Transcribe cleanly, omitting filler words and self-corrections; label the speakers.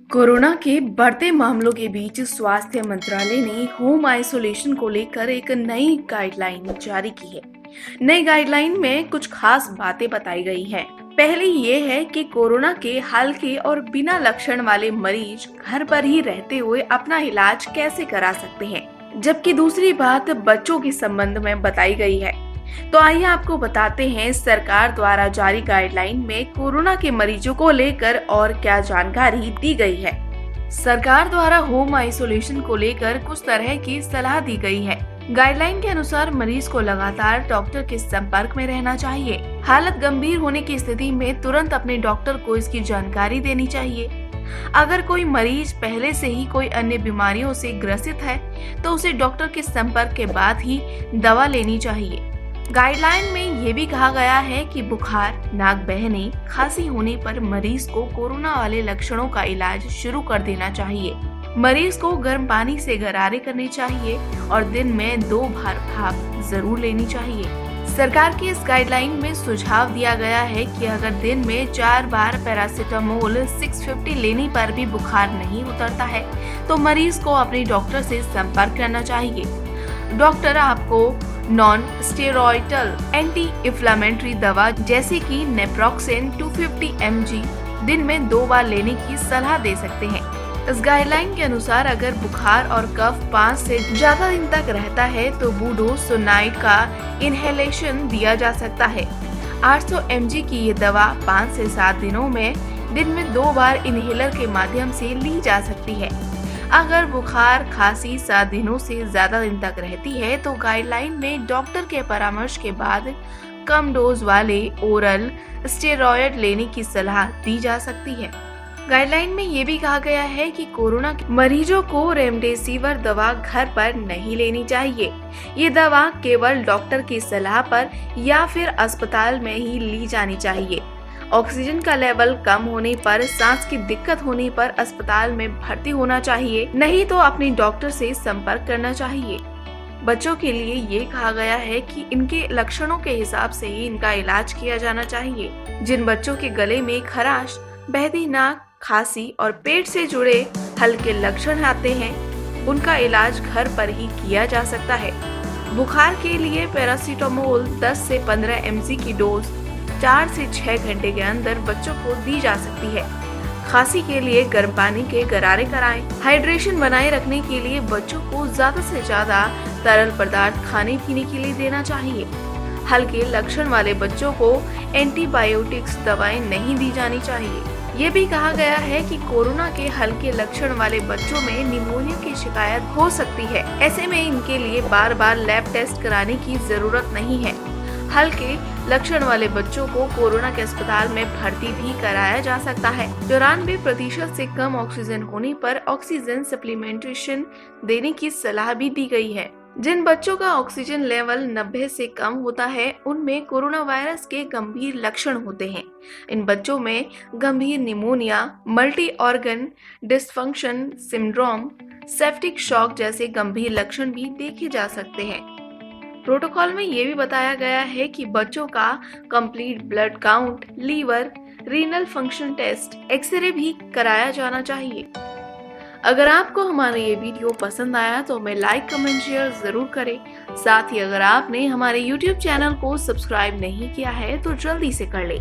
Speaker 1: Corona के बढ़ते मामलों के बीच स्वास्थ्य मंत्रालय ने होम आइसोलेशन को लेकर एक नई गाइडलाइन जारी की है। नई गाइडलाइन में कुछ खास बातें बताई गई हैं। पहली ये है कि कोरोना के हल्के और बिना लक्षण वाले मरीज घर पर ही रहते हुए अपना इलाज कैसे करा सकते हैं, जबकि दूसरी बात बच्चों के संबंध में बताई गई है। तो आइए आपको बताते हैं सरकार द्वारा जारी गाइडलाइन में कोरोना के मरीजों को लेकर और क्या जानकारी दी गई है। सरकार द्वारा होम आइसोलेशन को लेकर कुछ तरह की सलाह दी गई है। गाइडलाइन के अनुसार मरीज को लगातार डॉक्टर के संपर्क में रहना चाहिए। हालत गंभीर होने की स्थिति में तुरंत अपने डॉक्टर को इसकी जानकारी देनी चाहिए। अगर कोई मरीज पहले से ही कोई अन्य बीमारियों से ग्रसित है तो उसे डॉक्टर के संपर्क के बाद ही दवा लेनी चाहिए। गाइडलाइन में ये भी कहा गया है कि बुखार, नाक बहने, खांसी होने पर मरीज को कोरोना वाले लक्षणों का इलाज शुरू कर देना चाहिए। मरीज को गर्म पानी से गरारे करने चाहिए और दिन में 2 बार भाप जरूर लेनी चाहिए। सरकार की इस गाइडलाइन में सुझाव दिया गया है कि अगर दिन में 4 बार पैरासीटामोल 650 लेने पर भी बुखार नहीं उतरता है तो मरीज को अपने डॉक्टर से संपर्क करना चाहिए। डॉक्टर आपको नॉन स्टेरॉयडल एंटी इन्फ्लेमेटरी दवा जैसे कि नेप्रोक्सेन 250 mg दिन में 2 बार लेने की सलाह दे सकते हैं। इस गाइडलाइन के अनुसार अगर बुखार और कफ 5 से ज्यादा दिन तक रहता है तो बुडोसोनाइड का इनहेलेशन दिया जा सकता है। 800 mg की ये दवा 5 से 7 दिनों में दिन में 2 बार इनहेलर के माध्यम से ली जा सकती है। अगर बुखार खांसी 7 दिनों से ज्यादा दिन तक रहती है तो गाइडलाइन में डॉक्टर के परामर्श के बाद कम डोज वाले ओरल स्टेरॉयड लेने की सलाह दी जा सकती है। गाइडलाइन में ये भी कहा गया है कि कोरोना के मरीजों को रेमडेसिविर दवा घर पर नहीं लेनी चाहिए। ये दवा केवल डॉक्टर की सलाह पर या फिर अस्पताल में ही ली जानी चाहिए। ऑक्सीजन का लेवल कम होने पर, सांस की दिक्कत होने पर अस्पताल में भर्ती होना चाहिए, नहीं तो अपने डॉक्टर से संपर्क करना चाहिए। बच्चों के लिए ये कहा गया है कि इनके लक्षणों के हिसाब से ही इनका इलाज किया जाना चाहिए। जिन बच्चों के गले में खराश, बहती नाक, खांसी और पेट से जुड़े हल्के लक्षण आते हैं उनका इलाज घर पर ही किया जा सकता है। बुखार के लिए पैरासीटामोल 10 से 15 mg की डोज 4 से 6 घंटे के अंदर बच्चों को दी जा सकती है। खांसी के लिए गर्म पानी के गरारे कराएं। हाइड्रेशन बनाए रखने के लिए बच्चों को ज्यादा से ज्यादा तरल पदार्थ खाने पीने के लिए देना चाहिए। हल्के लक्षण वाले बच्चों को एंटीबायोटिक्स दवाएं नहीं दी जानी चाहिए। ये भी कहा गया है कि कोरोना के हल्के लक्षण वाले बच्चों में निमोनिया की शिकायत हो सकती है। ऐसे में इनके लिए बार बार लैब टेस्ट कराने की जरूरत नहीं है। हल्के लक्षण वाले बच्चों को कोरोना के अस्पताल में भर्ती भी कराया जा सकता है। 94% से कम ऑक्सीजन होने पर ऑक्सीजन सप्लीमेंटेशन देने की सलाह भी दी गई है। जिन बच्चों का ऑक्सीजन लेवल 90 से कम होता है उनमें कोरोना वायरस के गंभीर लक्षण होते हैं। इन बच्चों में गंभीर pneumonia, multi organ dysfunction syndrome, septic shock जैसे गंभीर लक्षण भी देखे जा सकते हैं। प्रोटोकॉल में ये भी बताया गया है कि बच्चों का complete blood count, liver, renal function test, X ray भी कराया जाना चाहिए। अगर आपको हमारा ये वीडियो पसंद आया तो हमें लाइक, कमेंट, शेयर जरूर करें। साथ ही अगर आपने हमारे YouTube चैनल को सब्सक्राइब नहीं किया है तो जल्दी से कर लें।